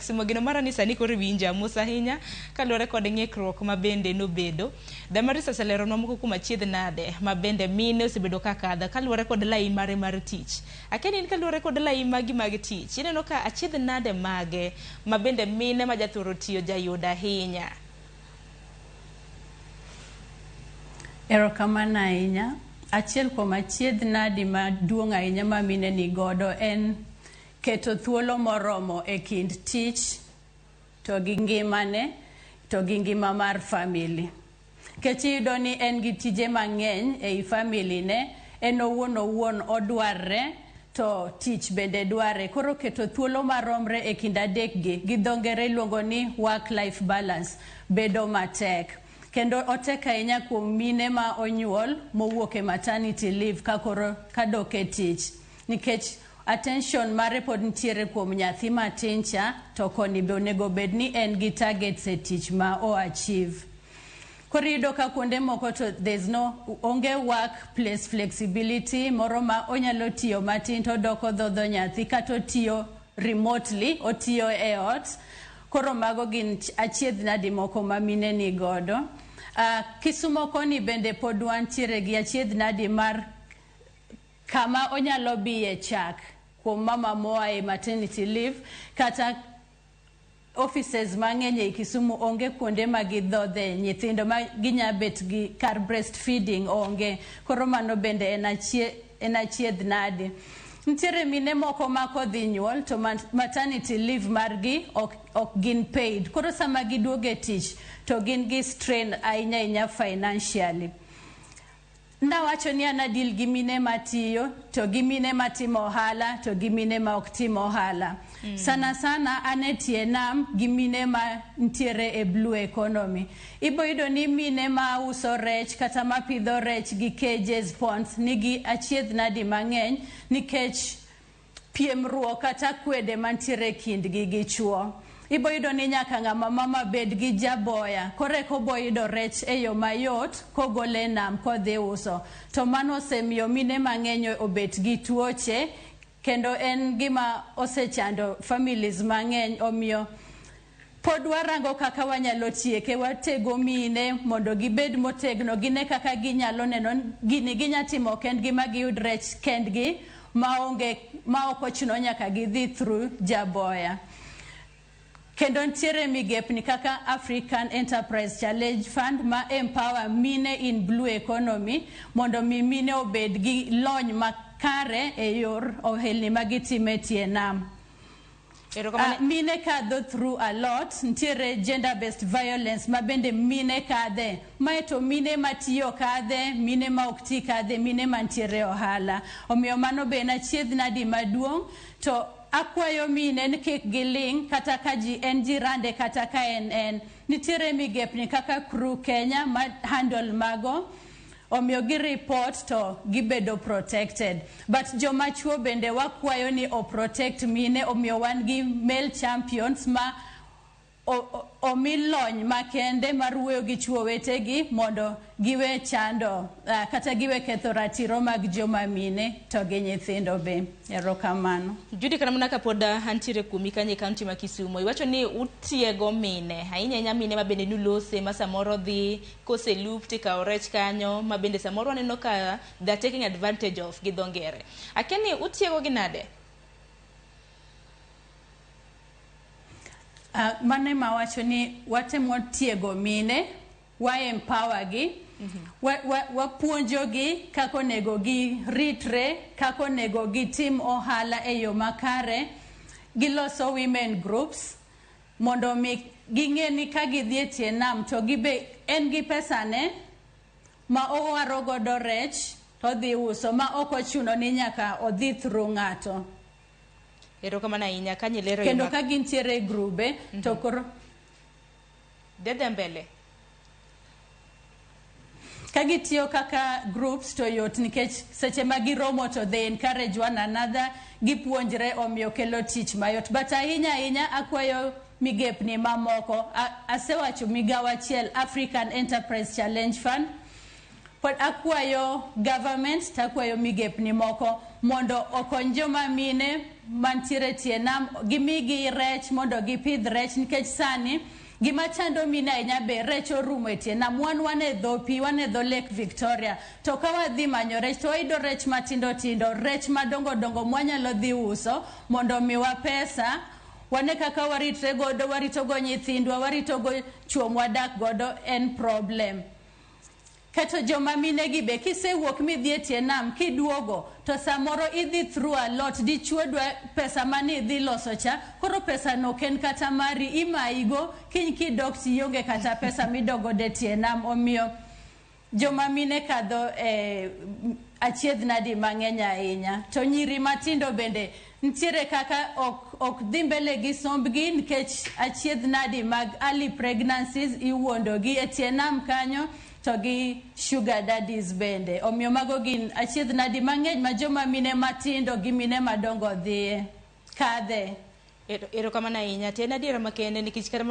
Kisumo gino mara ni sani koro winja musa hinya kaluwore kod ng'ikruok mabende nobedo. Damaris oselero moko kuma chiedh nade mabende mine osebedo kakadha kaluwore kod lai mare mar tich. Akia ni kaluwore kod lai magi mag tich, ineno ka achiedh nade mage mabende mine ma jathoro tiyo jayuda hinya. Erokamano ahinya. Achiel kuom achiedh nadi maduong' ahinya ma mine ni godo en keto thuolo moromo e kind tich to gi ngimane to gi ngima mar family. Kech iyudo ni en gi tije mang'eny ei family ne, en owuon odwarre to tich bende dware. Koro keto thuolo maromre e kind adekgi, gi dho ngere iluongo ni work life balance, bedo matek. Kendo otek ahinya kuom mine ma onyuol mowuok e maternity leave kadok e tich. Nikech attention mare pod nitiere kuom nyathi matin cha, to koni be onego bed ni en gi targets e tich ma achieve. Koro iyudo ka kuonde moko to onge workplace flexibility moro ma onyalo tiyo matin to doko dhodho nyathi kata otiyo remotely, otiyo e ot. Koro mago gin achiedh nadi moko ma mine ni godo. Kisumo koni bende pod wantiere gi achiedh nadi mar kama onyalo biye chak kuom mama moa e maternity leave, kata offices mang'eny e Kisumu onge kuonde ma gidhodhe nyithindo ma ginyabet gi kar breastfeeding onge. Koro mano bende en achiedh nadi. Nitiere mine moko ma kodhi nyuol to maternity leave margi ok gin paid. Koro sama giduoge tich to gin gi strain ahinya financially. Nawacho ni an adil gi mine matiyo, to gi mine matimo ohala, to gi mine ma ok timo ohala. Sana ane tie nam gi mine ma ntiere e blue economy. Ibo yudo ni mine ma uso rech kata ma pidho rech gi cages, ponds, nigi achiedh nadi mang'eny nikech piemruok kata kwede mantiere kindgi gi chuo. Ibo yudo ni nyaka ng'ama mama bed gi jaboya, kore kobo yudo rech e yo mayot kogole nam kodhi uso. To mano osemiyo mine mang'eny obet gi tuoche, kendo en gima osechando families mang'eny. Omiyo pod warango kaka wanyalo tieke, watego mine mondo gibed motegno, gine kaka ginyalo neno gini ginyatimo kendgi ma giyud rech kendgi ma ok ochuno nyaka gidhi through jaboya. Kendo ntiere migepni kaka African Enterprise Challenge Fund ma empower mine in blue economy mondo mine obed gi lony makare e yor ohelni magitime tie nam. Mine kadho through a lot. Ntiere gender based violence ma bende mine kadhe. Maeto mine matiyo kadhe, mine ma ok ti kadhe, mine mantiere ohala. Omiyo mano be en achiedh nadi maduong'. To akwayo mine ni kik giling kata ka ji en jirande kata ka en. Nitiere migepni kaka Crew Kenya ma handle mago. Omiyo gi report to gibedo protected. But joma chuo bende wakwayo ni o protect mine. Omiyo wan gi male champions ma omi lony makende mar wuoyo gi chuo wetegi mondo giwe chando kata giwe ketho ratiro mag joma mine to gi nyithindo be. Erokamano. Judi kana muna kapod antiere kuomi kanye kaunti ma Kisumo. Iwacho ni utiego mine, ahinya mine ma bende nulose ma samoro dhi kose loop tika rech kanyo, ma bende samoro aneno ka they are taking advantage of gi dho ngere. Akeni utiego gi nade? Mane mawacho ni watemo tiego mine, wa empower gi, wapuonjo gi kako nego gi ritre, kako nego gi tim ohala e yo makare, giloso women groups, mondo ging'e ni ka gidhi tie nam to gibe en gi pesa ne ma owaro godo rech to dhi uso ma ok ochuno ni nyaka odhi through ng'ato. Erokamano ahinya kanye lero kendo ka gintiere grube to koro dede mbele ka gitiyo kaka groups to yot nikech seche ma giromo to they encourage one another, gipuonjre, omiyo kelo tich mayot. But ahinya akwayo migepni mamoko, asewacho migawo achiel African Enterprise Challenge Fund, pod akwayo government, takwayo migepni moko mondo okony joma mine mantiere tie nam, gimigi rech mondo gipidh rech nikech sani gima chando mine ahinya be rech orumo e tie nam. Wan e dho pi, wan e dho Lake Victoria, to ka wadhi manyo rech to wayudo rech matindo tindo, rech madongo dongo mwanyalo dhi uso mondo miwa pesa. Wane kaka waritre godo, warito go nyithindwa, warito go chuo mwadak godo, en problem. Kato joma mine gi be kisewuok midhi e tie nam kiduogo to samoro idhi through a lot, dichuo dwa pesa mani idhi loso cha, koro pesa no ken kata mari imaigo, kiny kidok tiyonge kata pesa midogo de tie nam. Omiyo joma mine kadho achiedh nadi mang'eny ahinya. To nyiri matindo bende ntiere kaka ok dhi mbele gi sombgi nikech achiedh nadi mag early pregnancies iwuondogi e tie nam kanyo, to gi sugar daddies bende. Omiyo mago gin achiedh nadi mang'eny ma joma mine matindo gi mine madongo dhiye kadhe. Erokamano ahinya. Te en adiera makende nikech kata